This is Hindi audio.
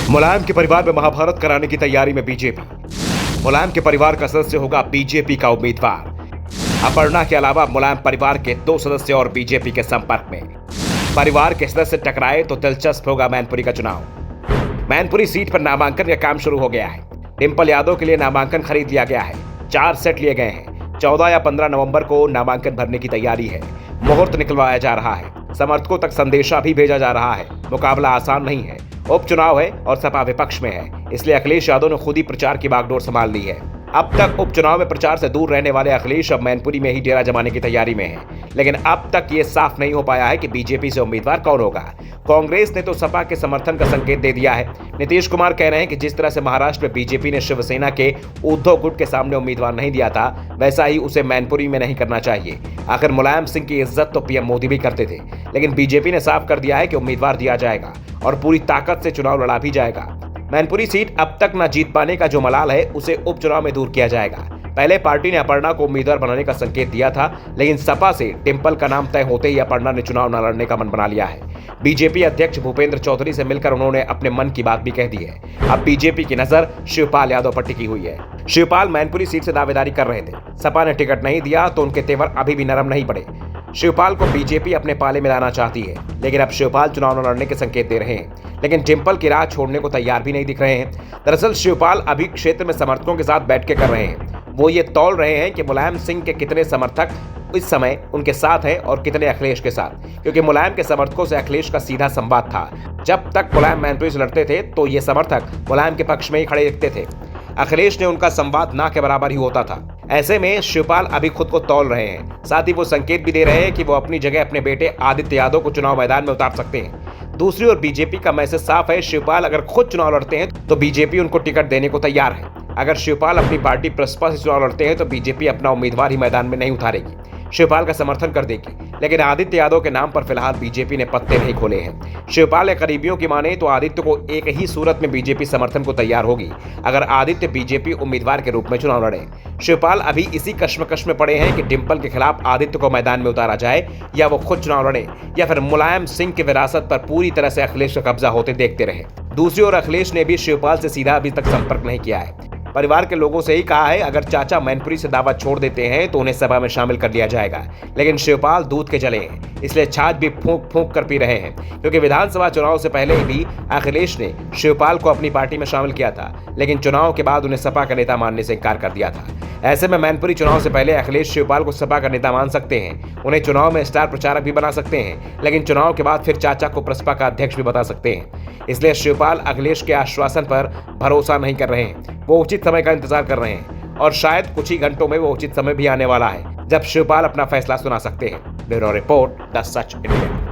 मुलायम के परिवार में महाभारत कराने की तैयारी में बीजेपी। मुलायम के परिवार का सदस्य होगा बीजेपी का उम्मीदवार। अपर्णा के अलावा मुलायम परिवार के 2 सदस्य और बीजेपी के संपर्क में। परिवार के सदस्य टकराए तो दिलचस्प होगा मैनपुरी का चुनाव। मैनपुरी सीट पर नामांकन का काम शुरू हो गया है। डिंपल यादव के लिए नामांकन खरीद लिया गया है। 4 सेट लिए गए हैं। 14 या 15 नवंबर को नामांकन भरने की तैयारी है। मुहूर्त निकलवाया जा रहा है। समर्थकों तक संदेशा भी भेजा जा रहा है। मुकाबला आसान नहीं है। उपचुनाव है और सपा विपक्ष में है, इसलिए अखिलेश यादव ने खुद ही प्रचार की बागडोर संभाल ली है। अब तक उपचुनाव में प्रचार से दूर रहने वाले अखिलेश अब मैनपुरी में ही डेरा जमाने की तैयारी में है, लेकिन अब तक ये साफ नहीं हो पाया है कि बीजेपी से उम्मीदवार कौन होगा। कांग्रेस ने तो सपा के समर्थन का संकेत दे दिया है। नीतीश कुमार कह रहे हैं कि जिस तरह से महाराष्ट्र में बीजेपी ने शिवसेना के उद्धव गुट के सामने उम्मीदवार नहीं दिया था, वैसा ही उसे मैनपुरी में नहीं करना चाहिए। आखिर मुलायम सिंह की इज्जत तो पीएम मोदी भी करते थे, लेकिन बीजेपी ने साफ कर दिया है कि उम्मीदवार दिया जाएगा और पूरी ताकत से चुनाव लड़ा भी जाएगा। मैनपुरी सीट अब तक न जीत पाने का जो मलाल है, उसे उपचुनाव में दूर किया जाएगा। पहले पार्टी ने अपर्णा को उम्मीदवार बनाने का संकेत दिया था, लेकिन सपा से डिंपल का नाम तय होते ही अपर्णा ने चुनाव न लड़ने का मन बना लिया है। बीजेपी अध्यक्ष भूपेंद्र चौधरी से मिलकर उन्होंने अपने मन की बात भी कह दी है। अब बीजेपी की नजर शिवपाल यादव पर टिकी हुई है। शिवपाल मैनपुरी सीट से दावेदारी कर रहे थे। सपा ने टिकट नहीं दिया तो उनके तेवर अभी भी नरम नहीं पड़े। शिवपाल को बीजेपी अपने पाले में लाना चाहती है, लेकिन अब शिवपाल चुनाव न लड़ने के संकेत दे रहे हैं, लेकिन डिंपल की राह छोड़ने को तैयार भी नहीं दिख रहे हैं। दरअसल शिवपाल अभी क्षेत्र में समर्थकों के साथ बैठ के कर रहे हैं। वो ये तौल रहे हैं कि मुलायम सिंह के कितने समर्थक इस समय उनके साथ हैं और कितने अखिलेश के साथ, क्योंकि मुलायम के समर्थकों से अखिलेश का सीधा संवाद था। जब तक मुलायम मैनपुरी से लड़ते थे तो ये समर्थक मुलायम के पक्ष में ही खड़े दिखते थे। अखिलेश ने उनका संवाद ना के बराबर ही होता था। ऐसे में शिवपाल अभी खुद को तौल रहे हैं, साथ ही वो संकेत भी दे रहे हैं कि वो अपनी जगह अपने बेटे आदित्य यादव को चुनाव मैदान में उतार सकते हैं। दूसरी ओर बीजेपी का मैसेज साफ है। शिवपाल अगर खुद चुनाव लड़ते हैं तो बीजेपी उनको टिकट देने को तैयार है। अगर शिवपाल अपनी पार्टी प्रसपा से चुनाव लड़ते हैं तो बीजेपी अपना उम्मीदवार ही मैदान में नहीं उतारेगी, शिवपाल का समर्थन कर देगी। लेकिन आदित्य यादव के नाम पर फिलहाल बीजेपी ने पत्ते नहीं खोले हैं। शिवपाल के करीबियों की माने तो आदित्य को एक ही सूरत में बीजेपी समर्थन को तैयार होगी, अगर आदित्य बीजेपी उम्मीदवार के रूप में चुनाव लड़े। शिवपाल अभी इसी कश्मकश में पड़े हैं कि डिंपल के खिलाफ आदित्य को मैदान में उतारा जाए, या वो खुद चुनाव लड़े, या फिर मुलायम सिंह की विरासत पर पूरी तरह से अखिलेश का कब्जा होते देखते रहे। दूसरी ओर अखिलेश ने भी शिवपाल से सीधा अभी तक संपर्क नहीं किया है। परिवार के लोगों से ही कहा है अगर चाचा मैनपुरी से दावा छोड़ देते हैं तो उन्हें सभा में शामिल कर लिया जाएगा, लेकिन शिवपाल दूध के जले हैं, इसलिए छाछ भी फूंक फूंक कर पी रहे हैं। क्योंकि विधानसभा चुनाव से पहले भी अखिलेश ने शिवपाल को अपनी पार्टी में शामिल किया था, लेकिन चुनाव के बाद उन्हें सपा का नेता मानने से इनकार कर दिया था। ऐसे में मैनपुरी चुनाव से पहले अखिलेश शिवपाल को सपा का नेता मान सकते हैं, उन्हें चुनाव में स्टार प्रचारक भी बना सकते हैं, लेकिन चुनाव के बाद फिर चाचा को प्रसपा का अध्यक्ष भी बता सकते हैं। इसलिए शिवपाल अखिलेश के आश्वासन पर भरोसा नहीं कर रहे हैं। वो उचित समय का इंतजार कर रहे हैं और शायद कुछ ही घंटों में वो उचित समय भी आने वाला है जब शिवपाल अपना फैसला सुना सकते हैं। Bureau report, the such India.